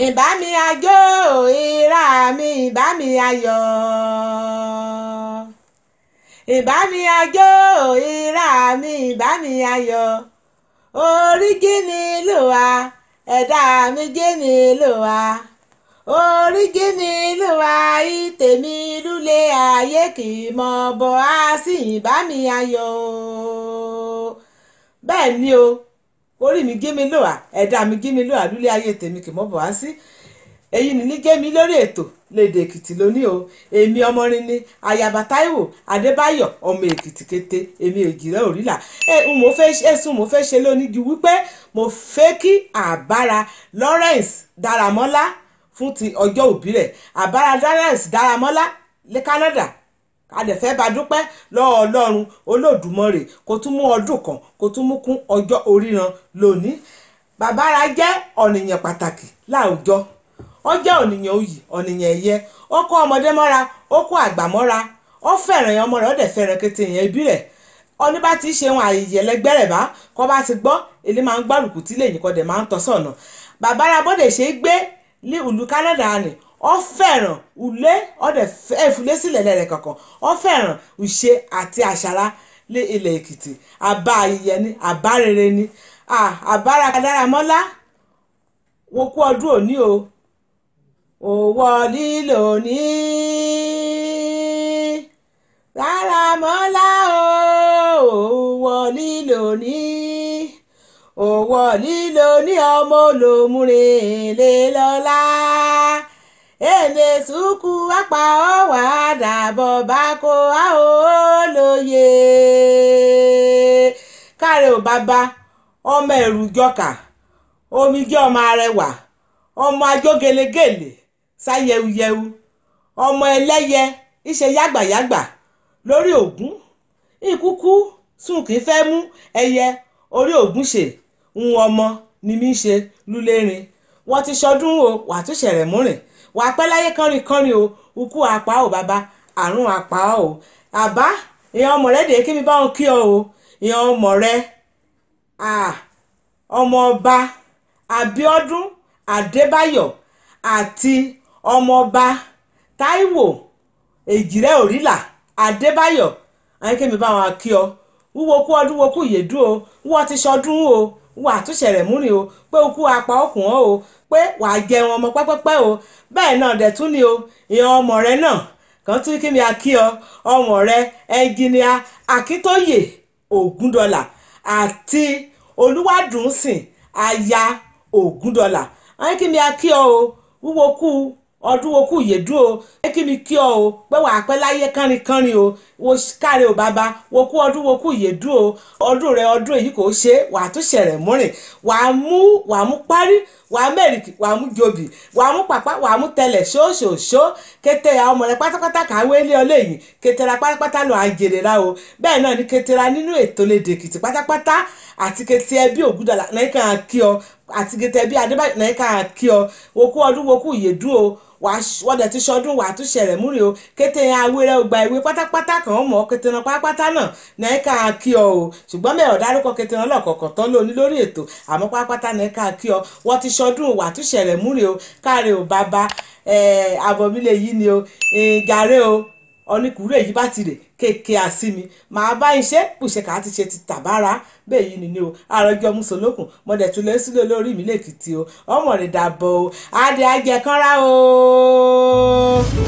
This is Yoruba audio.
ìbá mi àjò ìrà mi ìbá mi ayọ̀ ìbá mi àjò ìrà mi ìbá mi ayọ̀ orí gíní ló wà ẹ̀dá mi gíní ló wà orí gíní ló wà ìtèmi lulẹ̀ ayé kì í mọ bọ́ á sì ìbá mi ayọ̀ bẹ́ẹ̀ ni o orí mi gé mi lò wá ẹ̀dá mi gé mi lò wá lulẹ̀ ayé tèmi kì í mọ bọ́ á sí èyí ni gé mi lórí ètò lédè èkìtì lónìí o èmi ọmọrin ni ayaba Táíwò Adébáyọ̀ ọmọ èkìtì kété èmi Èjìrẹ́ Òrìlà mo fẹ́ ṣe lónìí ju wípé mo fẹ́ kí àbára Lawrence Dáramọ́lá fún ti ọjọ́ òbí rẹ̀ àbára Lawrence Dáramọ́lá ní Canada adẹ̀fẹ́ bá dúpẹ́ lọ́wọ́ Ọlọ́run Olódùmarè kó tún mú ọdún kan kó tún mú kún ọjọ́ oríran lónìí bàbára jẹ́ ọ̀nìyàn pàtàkì láwùjọ ó jẹ́ ọ̀nìyàn oyì ọ̀nìyàn ẹ̀yẹ ó kó ọmọdé mọ́ra ó kó àgbà mọ́ra ó fẹ́ràn ọmọ rẹ̀ ó dẹ̀ fẹ́ràn kété èèyàn ibi rẹ̀ ọní bá ti ṣe wọn àyè ẹlẹgbẹ́rẹ̀ bá kọ́ bá ti gbọ́ èlé máa ń gbárùkù tí lẹ́yìn kọ́ dẹ̀ máa ń tọ́ sọ̀nà bàbára bọ́dẹ̀ ṣe gbé ní ìlú Canada ni ó fẹ́ràn ulé ó dẹ̀ ẹ̀fúlé sílẹ̀ lẹ́rẹ̀ kankan ó fẹ́ràn ìṣe àti àṣàrà lé ilẹ̀ Èkìtì àbá ayẹyẹ ni àbá rere ni àbára Dáramọ́lá wo kú ọdún òní o òwò lílò ní Dáramọ́lá òwò lílò ní òwò lílò ní ọmọ olómúre lè lọ́lá èlé sùkú apá ọ̀wà dàbọ̀ bá kó a ó lóye káre ò bàbá ọmọ ẹ̀rù jọkà omi jẹ́ ọmọ arẹwà ọmọ ajógelegele sáyẹwuyẹwu ọmọ ẹlẹ́yẹ iṣẹ́ yàgbàyàgbà lórí ògún ìkúkú sùn kì í fẹ́ mú ẹyẹ orí ògún ṣe ń ọmọ ni mí ṣe lúlẹ́rin wọ́n ti ṣọdún o wà tún ṣẹ̀rẹ̀ múrìn wà pẹ́ láyé kánrin kánrin o ukú apá o bàbá àrùn apá o àbá ìyẹn ọmọ rẹ dèé kí mi bá wọn kí ọ o ìyẹn ọmọ rẹ ọmọ ọba Abíọ́dún Adébáyọ̀ àti ọmọọba Táíwò Èjìrẹ́ Òrìlà Adébáyọ̀ àyíkémi bá wọn kí ọ wúwo kú ọdún wo kú ìyèdú o wọ́n ti ṣọdún o wà àtúnṣe rẹ̀ múrin o pé okú apá ọkùn ọ́ o pé wàá jẹun ọmọ pẹ́pẹ́pẹ́ o bẹ́ẹ̀ náà dẹ̀ tún ni o ìyẹn ọmọ rẹ náà kàn tún kí mi kí ọ ọmọ rẹ ẹnjìníà Akíntóyè Ògúndọlà àti Olúwádùnsìn aya Ògúndọlà àyíkémi kí ọ o wúwo kú ọdún wo kú ìyèdú o kí mi kí ọ o pé wàá pẹ́ láyé kánrin o wo káre o bàbá wo kú ọdún wo kú ìyèdú o ọdún rẹ ọdún èyí kò ṣe wàá tún ṣẹ̀rẹ̀ múrìn wàá mú parí wàá mẹ́rìkì wàá mú jòbì wàá mú pàpà wàá mú tẹlẹ̀ ṣóṣòṣó kété ọmọ rẹ pátápátá kàwé ilé ọlẹ́yìn kétera pátápátá lọ àjèrè ra o bẹ́ẹ̀ náà ni kétera nínú ètò lédè Èkìtì pátápátá àti kété ẹbí Ògúndọlà náà kàn kí ọ àti kété ẹbí Adébáyọ̀ náà kàn kí ọ wo kú ọdún wo kú ìyèdú o wọ́n dẹ̀ ti ṣọdún wà tún ṣẹ̀rẹ̀ múrin o kété awérẹ́ ọgbà ìwé pátápátá kan mọ̀ kété náà pátápátá náà náà ká kí ọ o ṣùgbọ́n mẹ́rọ̀ dárúkọ kété náà lọ́kọ̀ọ̀kan tán lóní lórí ètò àmọ́ pátápátá náà ká kí ọ wọ́n ti ṣọdún wà tún ṣẹ̀rẹ̀ múrin o káre o bàbá àbọ̀mílẹ̀ yìí ni o gàrẹ́ o ọ̀nìkùrú èyí bá ti rè kéèké àsìmí màá bá iṣẹ́ pùṣẹ́ ká ti ṣe ti tàbára bẹ́ẹ̀ yìí nìyí o àròjọ mùsùlùkùn mọ̀dẹ̀ tún lé sílẹ̀ lórí mi lẹ́kìtì o ọmọ rẹ̀ dàbọ̀ o adé ajẹkànrá o.